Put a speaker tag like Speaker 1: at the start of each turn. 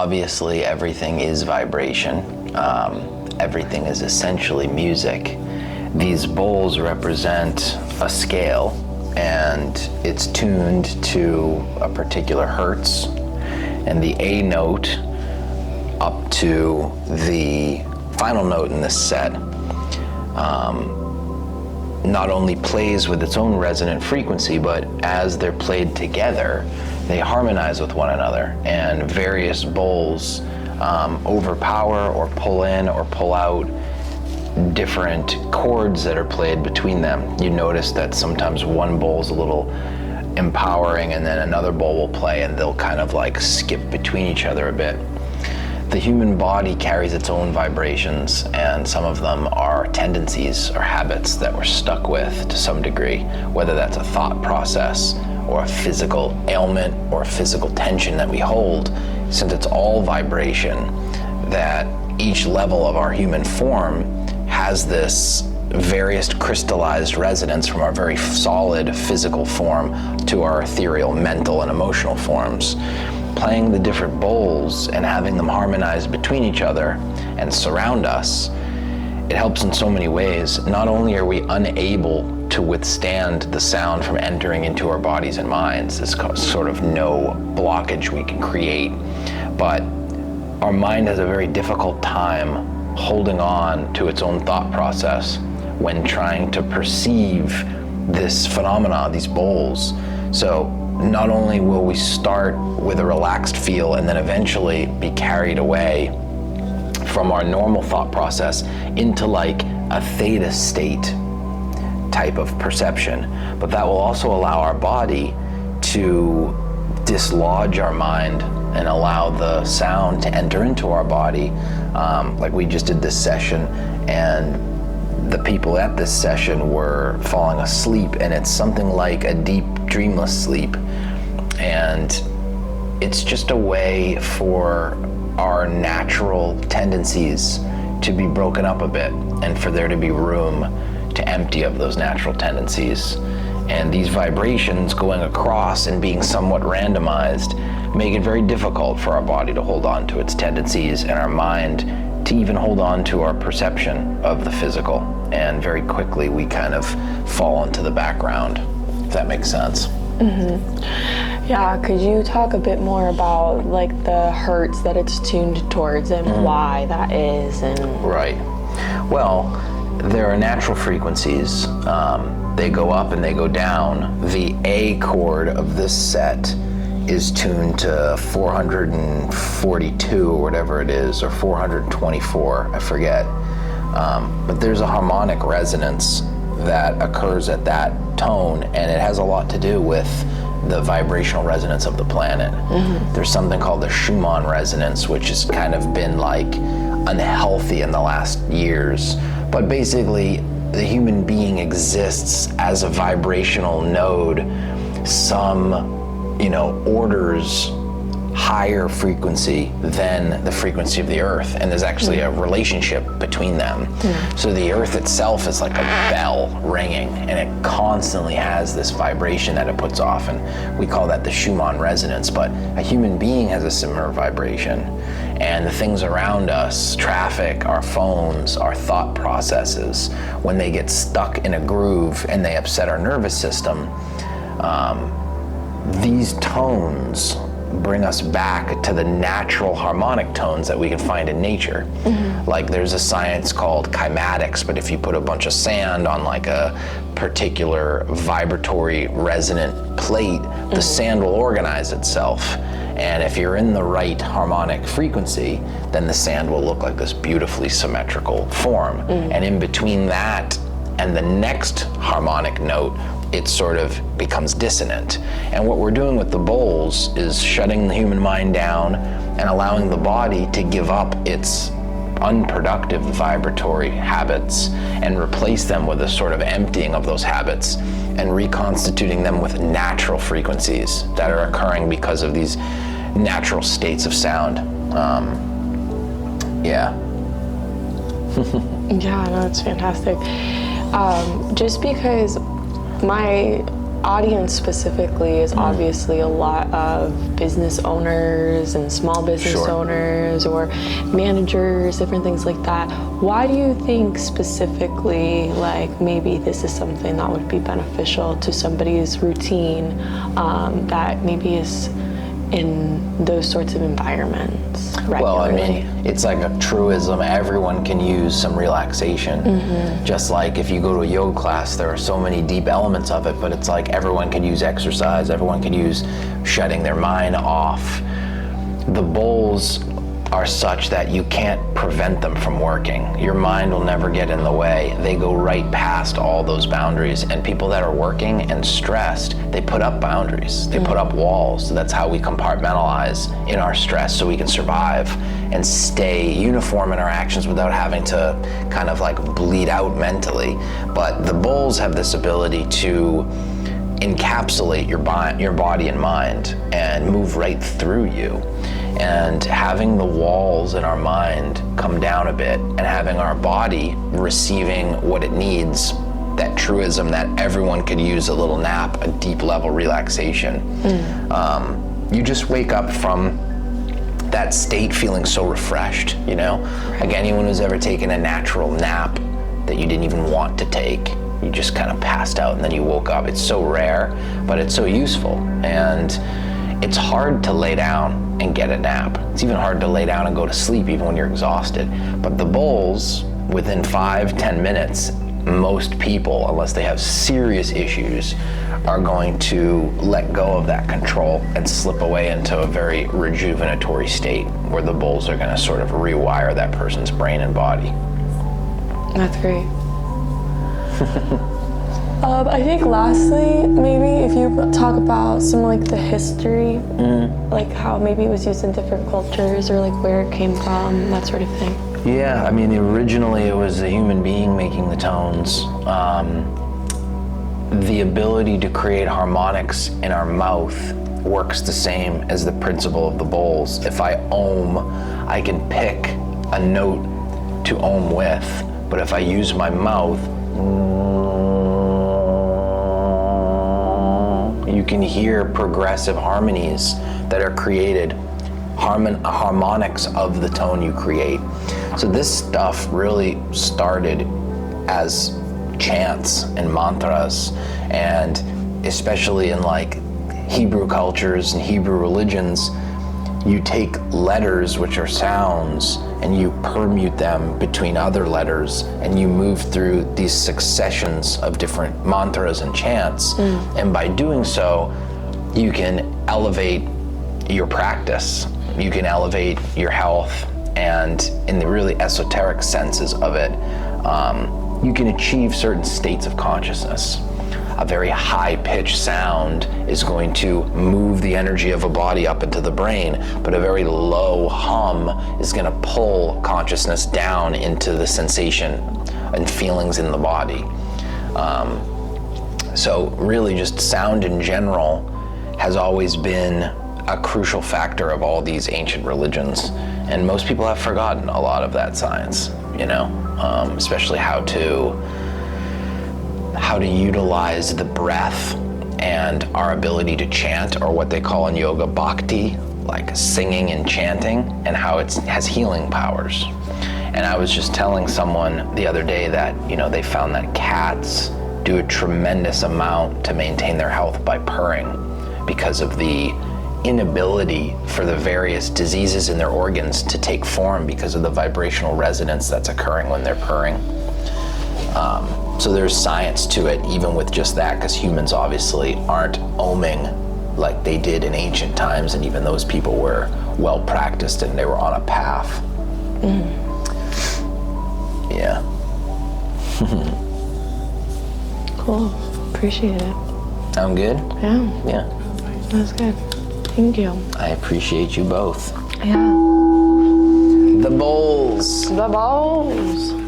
Speaker 1: obviously everything is vibration. Everything is essentially music. These bowls represent a scale, and it's tuned to a particular hertz, and the A note up to the final note in this set not only plays with its own resonant frequency, but as they're played together, they harmonize with one another, and various bowls overpower or pull in or pull out different chords that are played between them. You notice that sometimes one bowl's a little empowering, and then another bowl will play, and they'll kind of like skip between each other a bit. The human body carries its own vibrations, and some of them are tendencies or habits that we're stuck with to some degree, whether that's a thought process or a physical ailment or a physical tension that we hold. Since it's all vibration, that each level of our human form has this various crystallized resonance from our very solid physical form to our ethereal mental and emotional forms. Playing the different bowls and having them harmonize between each other and surround us, it helps in so many ways. Not only are we unable to withstand the sound from entering into our bodies and minds, there's sort of no blockage we can create, but our mind has a very difficult time holding on to its own thought process when trying to perceive this phenomena, these bowls. So not only will we start with a relaxed feel and then eventually be carried away from our normal thought process into like a theta state type of perception, but that will also allow our body to dislodge our mind and allow the sound to enter into our body. Like we just did this session, and the people at this session were falling asleep, and it's something like a deep dreamless sleep, and it's just a way for our natural tendencies to be broken up a bit and for there to be room to empty of those natural tendencies. And these vibrations going across and being somewhat randomized make it very difficult for our body to hold on to its tendencies and our mind to even hold on to our perception of the physical. And very quickly we kind of fall into the background, if that makes sense.
Speaker 2: Mm-hmm. Yeah, could you talk a bit more about like the hertz that it's tuned towards and why that is? And
Speaker 1: Right. Well, there are natural frequencies. They go up and they go down. The A chord of this set is tuned to 442 or whatever it is, or 424, I forget. But there's a harmonic resonance that occurs at that tone, and it has a lot to do with the vibrational resonance of the planet. Mm-hmm. There's something called the Schumann resonance, which has kind of been like unhealthy in the last years. But basically, the human being exists as a vibrational node. Some, orders higher frequency than the frequency of the earth, and there's actually a relationship between them. So the earth itself is like a bell ringing, and it constantly has this vibration that it puts off, and we call that the Schumann resonance. But a human being has a similar vibration, and the things around us, traffic, our phones, our thought processes, when they get stuck in a groove and they upset our nervous system, these tones bring us back to the natural harmonic tones that we can find in nature. Mm-hmm. Like there's a science called kymatics, but if you put a bunch of sand on like a particular vibratory resonant plate, the sand will organize itself. And if you're in the right harmonic frequency, then the sand will look like this beautifully symmetrical form. And in between that and the next harmonic note, it sort of becomes dissonant. And what we're doing with the bowls is shutting the human mind down and allowing the body to give up its unproductive vibratory habits and replace them with a sort of emptying of those habits and reconstituting them with natural frequencies that are occurring because of these natural states of sound. Yeah, no,
Speaker 2: it's fantastic. Just because my audience specifically is obviously a lot of business owners and small business
Speaker 1: Sure.
Speaker 2: owners or managers, different things like that. Why do you think specifically, like, maybe this is something that would be beneficial to somebody's routine that maybe is in those sorts of environments regularly?
Speaker 1: Well, I mean, it's like a truism. Everyone can use some relaxation. Just like if you go to a yoga class, there are so many deep elements of it, but it's like everyone can use exercise. Everyone can use shutting their mind off. The bowls are such that you can't prevent them from working. Your mind will never get in the way. They go right past all those boundaries. And people that are working and stressed, they put up boundaries. They put up walls. So that's how we compartmentalize in our stress so we can survive and stay uniform in our actions without having to kind of like bleed out mentally. But the bowls have this ability to encapsulate your body and mind and move right through you. And having the walls in our mind come down a bit and having our body receiving what it needs, that truism that everyone could use a little nap, a deep level relaxation. You just wake up from that state feeling so refreshed, you know? Like anyone who's ever taken a natural nap that you didn't even want to take, you just kind of passed out and then you woke up. It's so rare, but it's so useful. And it's hard to lay down and get a nap. It's even hard to lay down and go to sleep even when you're exhausted. But the bowls, within 5-10 minutes, most people, unless they have serious issues, are going to let go of that control and slip away into a very rejuvenatory state where the bowls are going to sort of rewire that person's brain and body.
Speaker 2: That's great. I think lastly, maybe if you talk about some like the history, like how maybe it was used in different cultures or like where it came from, that sort of thing.
Speaker 1: Yeah, I mean, originally it was a human being making the tones. The ability to create harmonics in our mouth works the same as the principle of the bowls. If I ohm, I can pick a note to ohm with, but if I use my mouth, you can hear progressive harmonies that are created, harmonics of the tone you create. So this stuff really started as chants and mantras, and especially in like Hebrew cultures and Hebrew religions, you take letters, which are sounds, and you permute them between other letters, and you move through these successions of different mantras and chants. And by doing so, you can elevate your practice, you can elevate your health, and in the really esoteric senses of it, you can achieve certain states of consciousness. A very high-pitched sound is going to move the energy of a body up into the brain, but a very low hum is going to pull consciousness down into the sensation and feelings in the body. So really just sound in general has always been a crucial factor of all these ancient religions, and most people have forgotten a lot of that science, you know, especially how to utilize the breath and our ability to chant, or what they call in yoga bhakti, like singing and chanting, and how it has healing powers. And I was just telling someone the other day that, you know, they found that cats do a tremendous amount to maintain their health by purring because of the inability for the various diseases in their organs to take form because of the vibrational resonance that's occurring when they're purring. So there's science to it, even with just that, because humans obviously aren't ohming like they did in ancient times, and even those people were well practiced and they were on a path. Yeah.
Speaker 2: Cool. Appreciate it.
Speaker 1: Sound good?
Speaker 2: Yeah.
Speaker 1: Yeah.
Speaker 2: That's good. Thank you.
Speaker 1: I appreciate you both.
Speaker 2: Yeah.
Speaker 1: The bowls.
Speaker 2: The balls.